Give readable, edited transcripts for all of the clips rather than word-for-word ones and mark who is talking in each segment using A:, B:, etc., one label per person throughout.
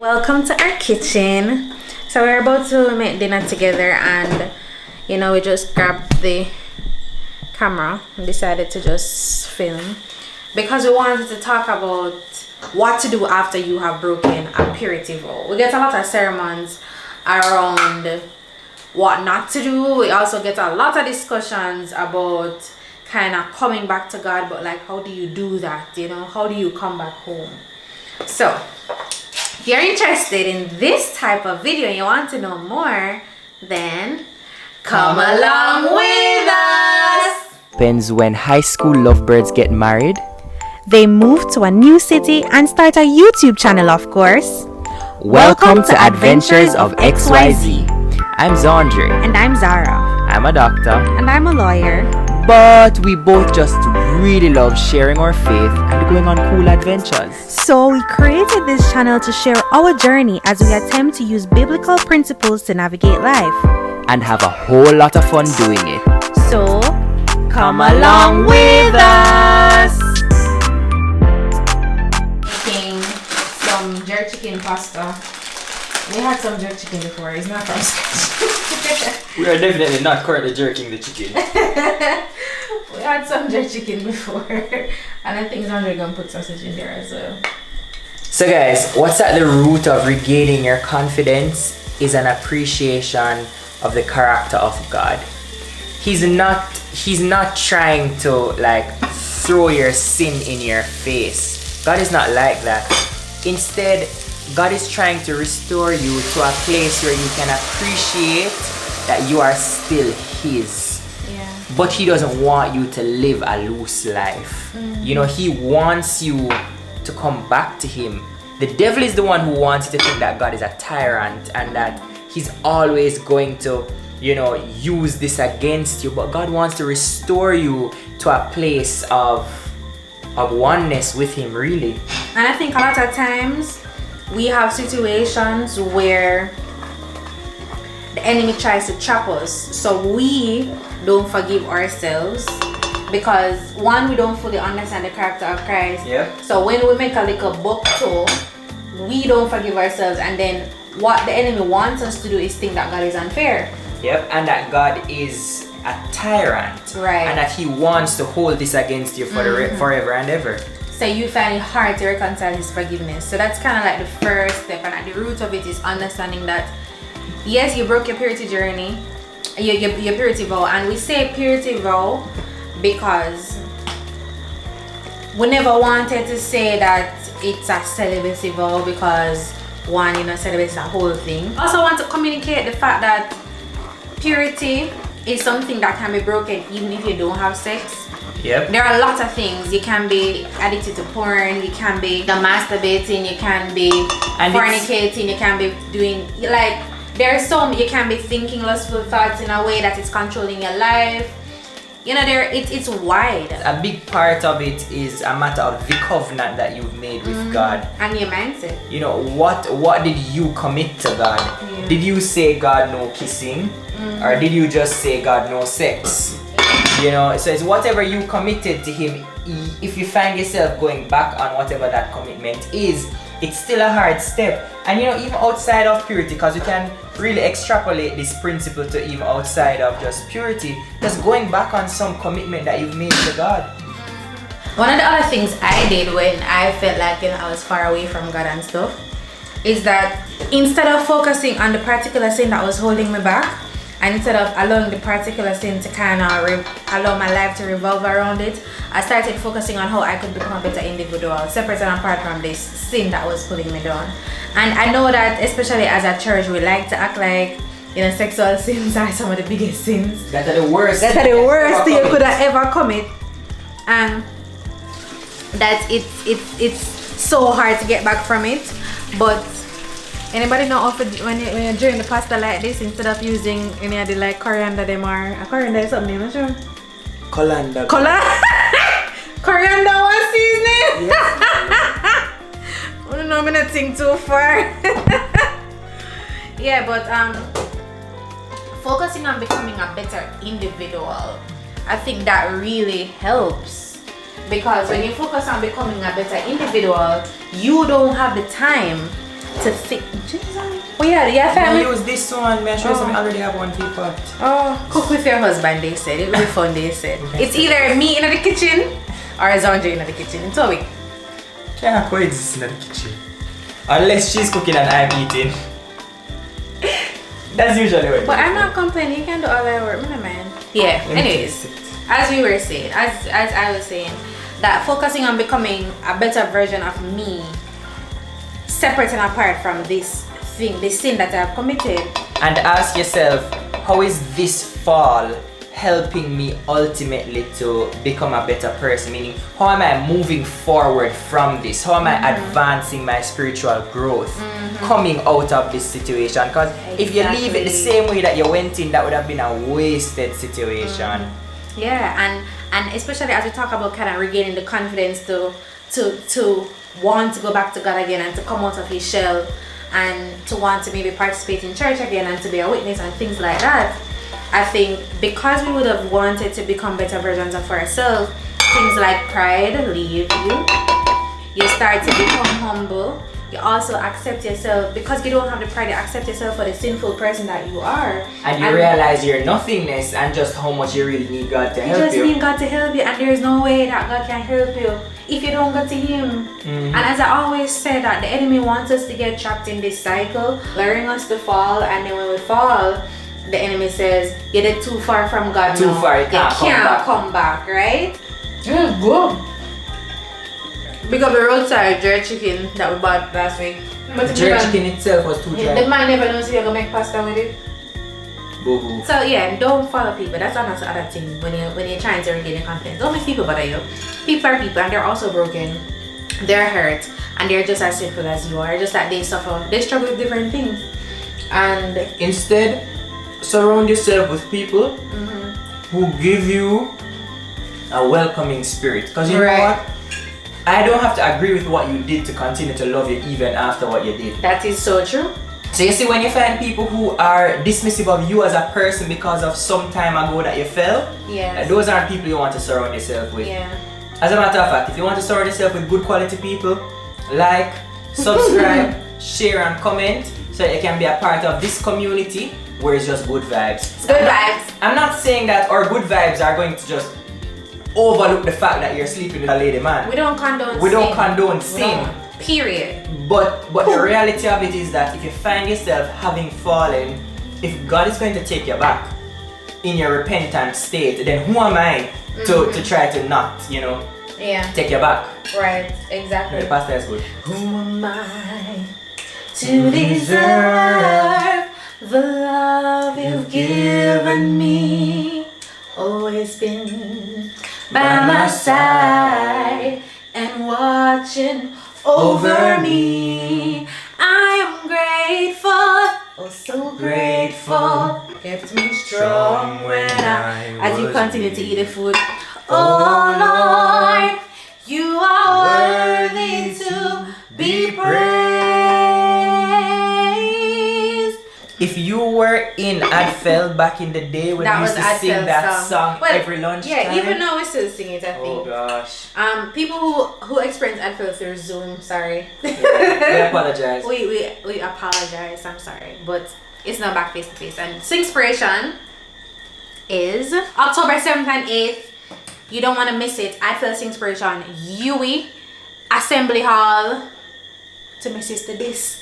A: Welcome to our kitchen. So we're about to make dinner together, and we just grabbed the camera and decided to just film because we wanted to talk about what to do after you have broken a purity vow. We get a lot of sermons around what not to do. We also get a lot of discussions about kind of coming back to God, but like, how do you do that? How do you come back home? So if you're interested in this type of video and you want to know more, then come along with us.
B: Happens when high school lovebirds get married.
C: They move to a new city and start a YouTube channel, of course.
B: Welcome to Adventures of XYZ. I'm Xaundre.
C: And I'm Zara.
B: I'm a doctor.
C: And I'm a lawyer.
B: But we both just really love sharing our faith and going on cool adventures.
C: So we created this channel to share our journey as we attempt to use biblical principles to navigate life.
B: And have a whole lot of fun doing it.
C: So, come along with us!
A: Making some jerk chicken pasta. We had some jerk chicken before, it's not from scratch.
B: We are definitely not currently jerking the chicken.
A: We had some jerk chicken before, and I think Xaundre gonna put sausage in there as well.
B: So guys, what's at the root of regaining your confidence is an appreciation of the character of God. He's not trying to like throw your sin in your face. God is not like that. Instead, God is trying to restore you to a place where you can appreciate that you are still His.
A: Yeah.
B: But He doesn't want you to live a loose life.
A: Mm-hmm.
B: He wants you to come back to Him. The devil is the one who wants you to think that God is a tyrant and that He's always going to, use this against you. But God wants to restore you to a place of oneness with Him, really.
A: And I think a lot of times we have situations where the enemy tries to trap us, so we don't forgive ourselves because one, we don't fully understand the character of Christ.
B: Yep.
A: So when we make a little buck toe, we don't forgive ourselves, and then what the enemy wants us to do is think that God is unfair.
B: Yep, and that God is a tyrant.
A: Right.
B: And that He wants to hold this against you for forever and ever.
A: So you find it hard to reconcile His forgiveness. So that's kind of like the first step, and at the root of it is understanding that yes, you broke your purity journey, your purity vow. And we say purity vow because we never wanted to say that it's a celibacy vow, because one, celibacy is a whole thing. Also want to communicate the fact that purity is something that can be broken even if you don't have sex.
B: Yep.
A: There are a lot of things. You can be addicted to porn, you can be masturbating, you can be fornicating, you can be doing there's some, you can be thinking lustful thoughts in a way that it's controlling your life. It's wide.
B: A big part of it is a matter of the covenant that you've made with God.
A: And your mindset.
B: What did you commit to God?
A: Yeah.
B: Did you say God no kissing? Or did you just say God no sex? So it's whatever you committed to Him. If you find yourself going back on whatever that commitment is, it's still a hard step. And even outside of purity, because you can really extrapolate this principle to even outside of just purity, just going back on some commitment that you've made to God.
A: One of the other things I did when I felt like I was far away from God and stuff is that instead of focusing on the particular sin that was holding me back, and instead of allowing the particular sin to kind of allow my life to revolve around it, I started focusing on how I could become a better individual, separate and apart from this sin that was pulling me down. And I know that especially as a church, we like to act like sexual sins are some of the biggest sins.
B: That are the worst.
A: That are the worst thing you could have ever commit, and that it's so hard to get back from it. But anybody know when you're doing the pasta like this, instead of using any of the coriander, coriander is something, I'm not sure.
B: Colander.
A: Coriander was seasoning.
B: Yes.
A: I don't know, I'm not think too far. Yeah, but focusing on becoming a better individual, I think that really helps, because when you focus on becoming a better individual, you don't have the time to think. Oh yeah, family.
B: Use this one. Make sure I already have one teapot.
A: Oh, cook with your husband, they said. It'll be fun, they said. It's either me in the kitchen or Xaundre in the kitchen. It's all we
B: Can't coexist in the kitchen. Unless she's cooking and I'm eating. That's usually what.
A: But I'm not complaining. You can do all that work, man. Yeah. Anyways, as we were saying, as I was saying, that focusing on becoming a better version of me, separate and apart from this sin that I've committed.
B: And ask yourself, how is this fall helping me ultimately to become a better person? Meaning, how am I moving forward from this? How am I advancing my spiritual growth coming out of this situation? Because if you leave it the same way that you went in, that would have been a wasted situation.
A: Yeah, and especially as we talk about kind of regaining the confidence to want to go back to God again and to come out of his shell and to want to maybe participate in church again and to be a witness and things like that. I think because we would have wanted to become better versions of ourselves, things like pride leave you. You start to become humble. You also accept yourself because you don't have the pride to accept yourself for the sinful person that you are.
B: And you realize your nothingness and just how much you really need God to help you.
A: You just need God to help you, and there's no way that God can help you if you don't go to him. And as I always say, that the enemy wants us to get trapped in this cycle, luring us to fall, and then when we fall, the enemy says, you're too far from God
B: too
A: now.
B: far, you can't
A: come back, right? Yeah, go. Big up the roadside jerk chicken that we bought last week.
B: But jerk chicken itself was too dry.
A: The man never knows if you're gonna make pasta with it.
B: Boo-boo.
A: So yeah, don't follow people. That's another other thing when you're trying to regain your confidence. Don't make people bother you. People are people and they're also broken. They're hurt and they're just as sinful as you are. Just that they suffer. They struggle with different things. And
B: instead, surround yourself with people who give you a welcoming spirit. Because you know what? I don't have to agree with what you did to continue to love you even after what you did.
A: That is so true.
B: So you see, when you find people who are dismissive of you as a person because of some time ago that you fell, those aren't people you want to surround yourself with.
A: Yeah.
B: As a matter of fact, if you want to surround yourself with good quality people, like, subscribe, share and comment so that you can be a part of this community where it's just good vibes.
A: Good vibes.
B: I'm not saying that our good vibes are going to just overlook the fact that you're sleeping with a lady man.
A: We don't condone sin.
B: We don't condone sin.
A: Period.
B: But the reality of it is that if you find yourself having fallen, if God is going to take you back in your repentant state, then who am I to try to not, take you back?
A: Right, exactly.
B: The pastor is good.
A: Who am I to deserve the love you've given me? Always been by my side and watching over me. I am grateful, oh so grateful. Kept me strong when as you continue to eat the food. Oh Lord, you are worthy to be praised.
B: If you were in Adfel back in the day when we used to sing that song every lunchtime.
A: Yeah, even now we still sing it, I think.
B: Oh gosh.
A: People who experience Adfel through Zoom, sorry.
B: Yeah, we apologize.
A: We apologize, I'm sorry. But it's not back face to face. And Singspiration is October 7th and 8th. You don't want to miss it. Adfel Singspiration, UE, Assembly Hall. To my sister this.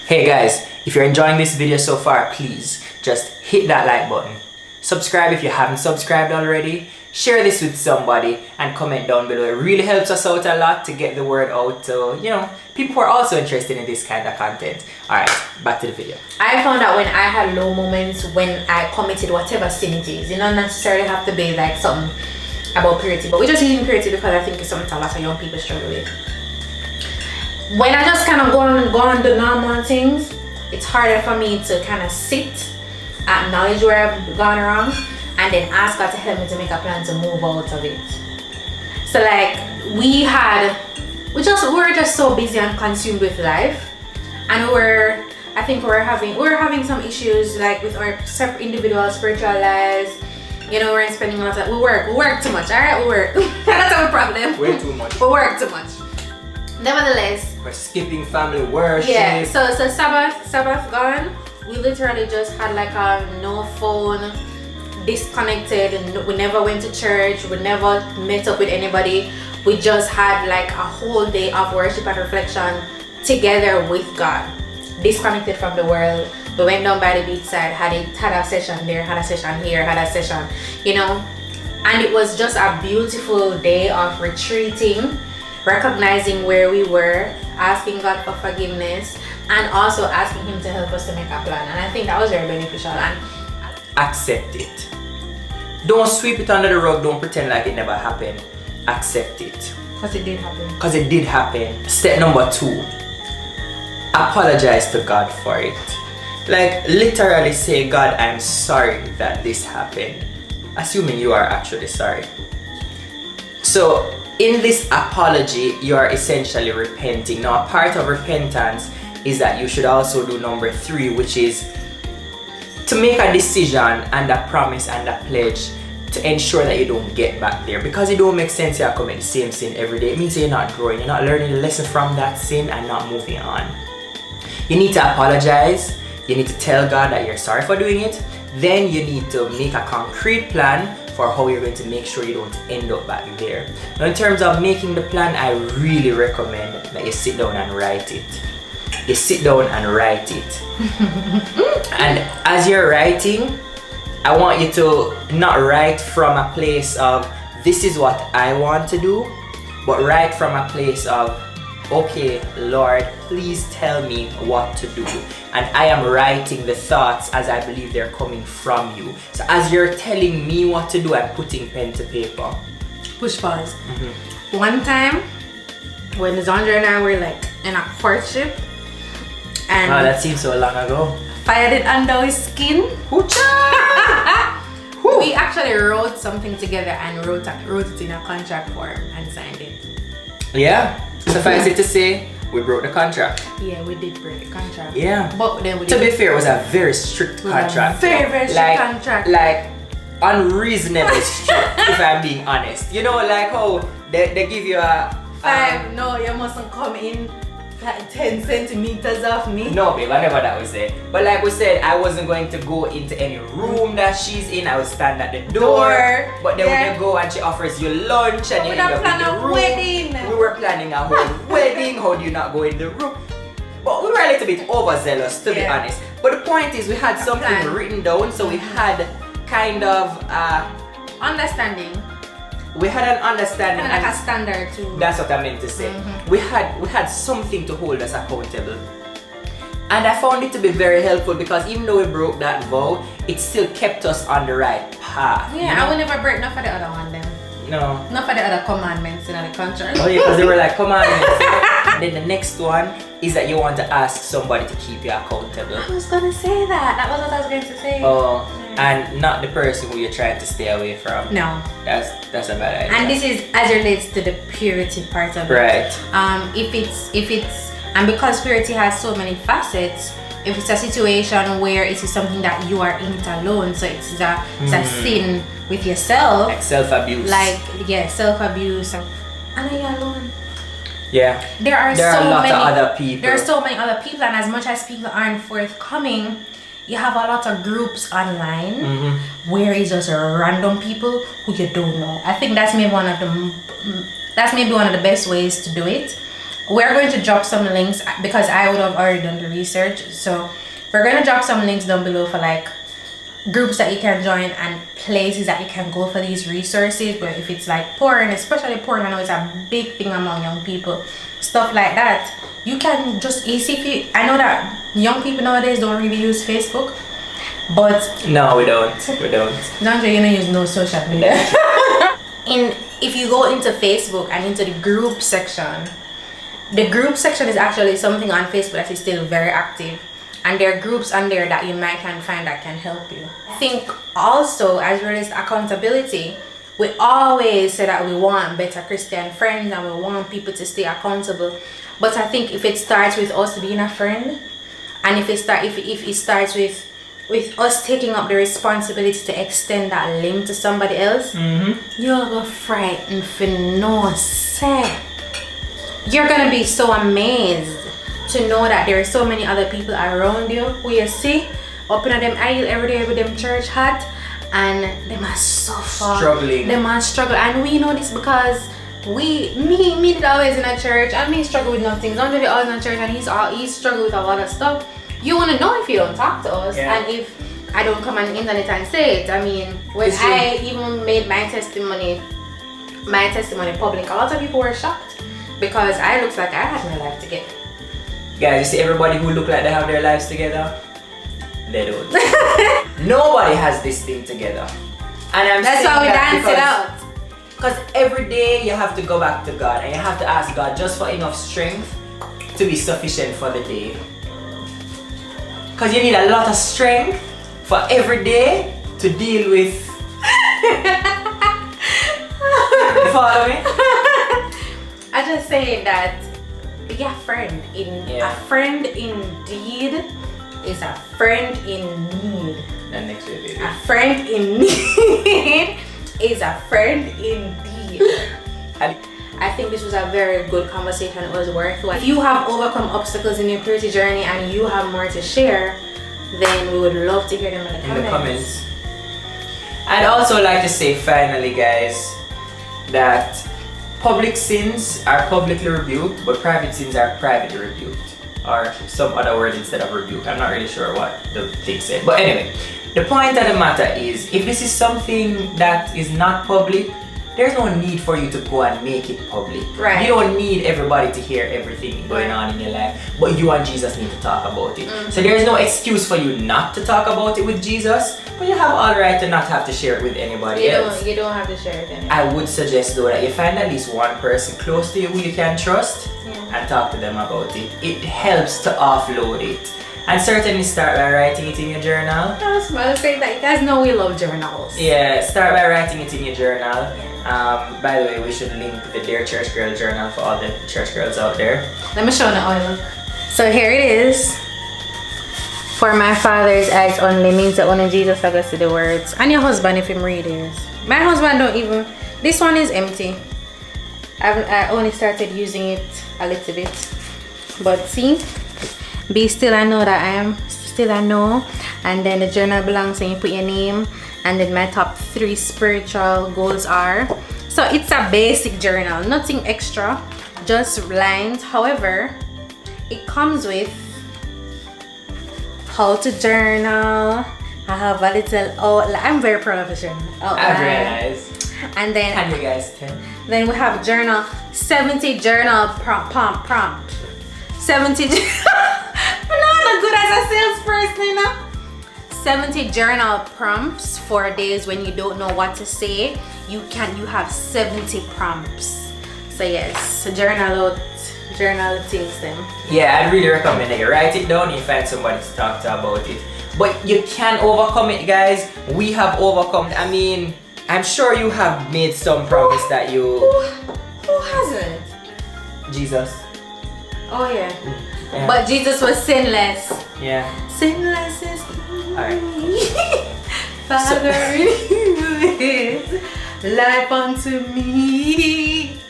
B: Hey guys, if you're enjoying this video so far, please just hit that like button. Subscribe if you haven't subscribed already. Share this with somebody and comment down below. It really helps us out a lot to get the word out to, people who are also interested in this kind of content. Alright, back to the video.
A: I found out when I had low moments when I committed whatever sin it is. You don't necessarily have to be like something about purity, but we're just using purity because I think it's something a lot of young people struggle with. When I just kind of go on the normal things, it's harder for me to kind of sit, acknowledge where I've gone wrong, and then ask God to help me to make a plan to move out of it. So like we were just so busy and consumed with life, and I think we were having some issues like with our separate individual spiritual lives. We're spending a lot of we work too much. Alright, we work. That's our problem.
B: Way too much.
A: We work too much. nevertheless,
B: we're skipping family worship.
A: yeah. So Sabbath gone. We literally just had like a no phone, disconnected, and we never went to church. We never met up with anybody. We just had like a whole day of worship and reflection together with God, disconnected from the world. We went down by the beachside, had a session there, had a session here, had a session, you know, and it was just a beautiful day of retreating, recognizing where we were, asking God for forgiveness, and also asking Him to help us to make a plan. And I think that was very beneficial. And
B: accept it. Don't sweep it under the rug. Don't pretend like it never happened. Accept it.
A: because it did happen.
B: Because it did happen. Step number 2, apologize to God for it. Like literally say, God, I'm sorry that this happened. Assuming you are actually sorry. So in this apology, you are essentially repenting. Now a part of repentance is that you should also do number 3, which is to make a decision and a promise and a pledge to ensure that you don't get back there, because it don't make sense you are committing the same sin every day. It means you're not growing, you're not learning the lesson from that sin and not moving on. You need to apologize. You need to tell God that you're sorry for doing it. Then you need to make a concrete plan for how you're going to make sure you don't end up back there. Now in terms of making the plan, I really recommend that you sit down and write it. You sit down and write it. And as you're writing, I want you to not write from a place of this is what I want to do, but write from a place of okay, Lord, please tell me what to do. And I am writing the thoughts as I believe they're coming from you. So as you're telling me what to do, I'm putting pen to paper.
A: Push pause. One time when Xaundre and I were like in a courtship, and
B: Oh, that seems so long ago.
A: fired it under his skin. We actually wrote something together and wrote it in a contract form and signed it.
B: Yeah, suffice it to say, we broke the contract.
A: Yeah, we did break the contract.
B: Yeah.
A: But then we
B: To be
A: did
B: fair, it was a very strict contract.
A: very, very strict contract.
B: Like unreasonably strict, if I'm being honest. You know, like how they give you a
A: 5, no, you mustn't come in like 10 centimeters off me.
B: No, babe, I never that was it. But like we said, I wasn't going to go into any room that she's in. I would stand at the door. But then when you go and she offers you lunch and you end up in the room.
A: Wedding.
B: We were planning a whole wedding. How do you not go in the room? But we were a little bit overzealous, to be honest. But the point is, we had something
A: plan.
B: written down, so we had kind of
A: Understanding.
B: we had an understanding.
A: Kind of like
B: and
A: a standard too.
B: that's what I meant to say. We had something to hold us accountable. And I found it to be very helpful because even though we broke that vow, it still kept us on the right path.
A: Yeah, I will never break enough of the other one then.
B: No.
A: Enough of the other commandments in the contract.
B: Oh yeah, because they were like commandments. And then the next one is that you want to ask somebody to keep you accountable.
A: I was gonna say that. That was what I was going to say.
B: Oh, and not the person who you're trying to stay away from.
A: No.
B: That's a bad idea.
A: And this is as it relates to the purity part of it.
B: Right.
A: If it's and because purity has so many facets, if it's a situation where it is something that you are in it alone, so it's a sin with yourself,
B: Like self-abuse.
A: like self-abuse, and are you alone?
B: Yeah.
A: There are
B: a
A: so
B: lot
A: many
B: of other people.
A: There are so many other people, and as much as people aren't forthcoming, you have a lot of groups online where it's just random people who you don't know. I think that's maybe one of the best ways to do it. We're going to drop some links because I would have already done the research. So we're going to drop some links down below for like groups that you can join and places that you can go for these resources. But if it's like porn, especially porn, I know it's a big thing among young people, stuff like that, you can just easy. I know that young people nowadays don't really use Facebook, but
B: No, we don't.
A: Xaundre, you don't use no social media. If you go into Facebook and into the group section, the group section is actually something on Facebook that is still very active, and there are groups on there that you might can find that can help you. I think also as well as accountability, we always say that we want better Christian friends and we want people to stay accountable, but I think if it starts with us being a friend, and if it starts with us taking up the responsibility to extend that link to somebody else, you're gonna frighten for no say. you're gonna be so amazed to know that there are so many other people around you who you see up in them aisle every day with them church hat, and they must suffer,
B: struggling.
A: They must struggle, and we know this because me did always in a church, and me struggle with nothing. Xaundre did always in a church, and he's struggled with a lot of stuff. You wanna know if you don't talk to us, and if I don't come on the internet and say it. I mean, when I even made my testimony public, a lot of people were shocked because I looked like I had my life together.
B: Guys, you see everybody who look like they have their lives together? They don't. Nobody has this thing together. And
A: that's why we dance it out.
B: Because every day you have to go back to God and you have to ask God just for enough strength to be sufficient for the day. Because you need a lot of strength for every day to deal with. You follow me?
A: I just say that a friend indeed is a friend in need.
B: And next week, baby.
A: A friend in need is a friend indeed. I think this was a very good conversation. It was worthwhile. If you have overcome obstacles in your purity journey and you have more to share, then we would love to hear them in the comments.
B: I'd also like to say finally, guys, that public sins are publicly rebuked, but private sins are privately rebuked. Or some other word instead of rebuke. I'm not really sure what the thing said. But anyway, the point of the matter is, if this is something that is not public, there's no need for you to go and make it public.
A: Right.
B: You don't need everybody to hear everything going on in your life, but you and Jesus need to talk about it. So there's no excuse for you not to talk about it with Jesus, but you have all the right to not have to share it with anybody else.
A: You don't have to share it anymore.
B: I would suggest though that you find at least one person close to you who you can trust and talk to them about it. It helps to offload it. And certainly start by writing it in your journal.
A: I was about to say that. You guys know we love journals.
B: Yeah, start by writing it in your journal. By the way, we should link the Dear Church Girl journal for all the church girls out there.
A: Let me show you oil. So here it is. For my father's eyes only means that only Jesus I see the words. And your husband if him read yours. My husband don't even. This one is empty. I only started using it a little bit. But see, be still I know that I am still I know. And then the journal belongs and you put your name. And then my top 3 spiritual goals are. So it's a basic journal, nothing extra, just lines. However, it comes with how to journal. I have a little outline. I'm very proud of the journal outline.
B: I've realized.
A: And then
B: Can you guys tell?
A: Then we have journal 70 journal prompt. 70. I'm not good as a salesperson, you know. 70 journal prompts for days when you don't know what to say. You have 70 prompts. So yes, journal things then.
B: Yeah, I'd really recommend that you write it down and you find somebody to talk to about it. But you can overcome it, guys. We have overcome. I mean, I'm sure you have made some promise that you.
A: Who hasn't?
B: Jesus.
A: Oh yeah. But Jesus was sinless.
B: Yeah.
A: Sinless is
B: Alright.
A: Father, is life unto me,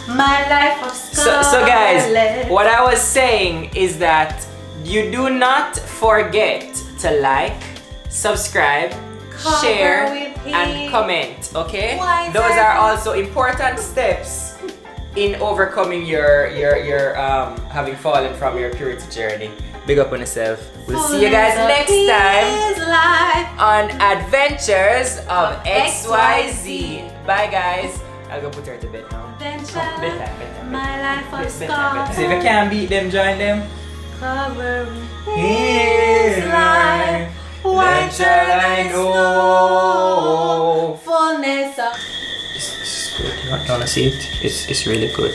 A: my life of scarlet.
B: So guys, what I was saying is that you do not forget to like, subscribe, share, and comment. Okay? Those are also important steps in overcoming your having fallen from your purity journey. Big up on yourself. We'll see you guys next time on Adventures of XYZ. Bye guys. I'll go put her to bed now. Bedtime.
A: My life of scars.
B: So if you can't beat them, join them.
A: Covering
B: His life. When shall I know?
A: Fullness of.
B: This is good. You want to see it? It's really good.